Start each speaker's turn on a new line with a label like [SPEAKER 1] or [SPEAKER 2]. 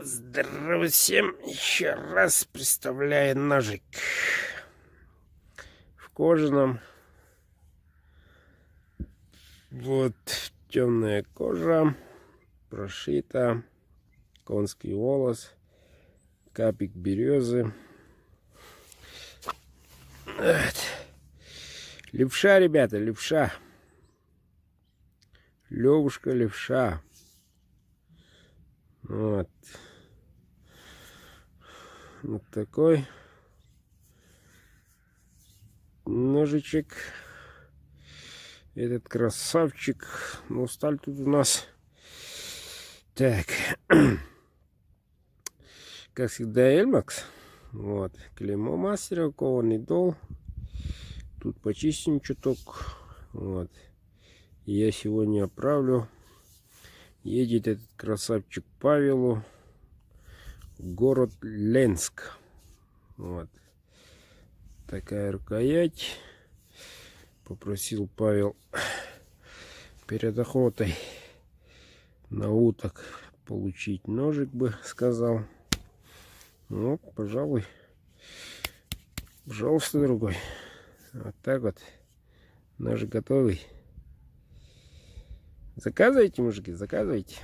[SPEAKER 1] Здорово всем, еще раз представляю ножик в кожаном. Вот темная кожа, прошита, конский волос, капик березы. Вот. Левша, ребята, левша. Левушка, левша. Вот. Вот такой ножичек. Этот красавчик. Ну, сталь тут у нас. Так. Как всегда, Эльмакс. Вот. Клеймо мастера, кованый дол. Тут почистим чуток. Вот. И я сегодня оправлю. Едет этот красавчик Павелу в город Ленск. Вот. Такая рукоять. Попросил Павел перед охотой на уток получить ножик, бы сказал. Ну, пожалуй. Пожалуйста, дорогой. Вот так вот. Ножик готовый. Заказывайте, мужики, заказывайте.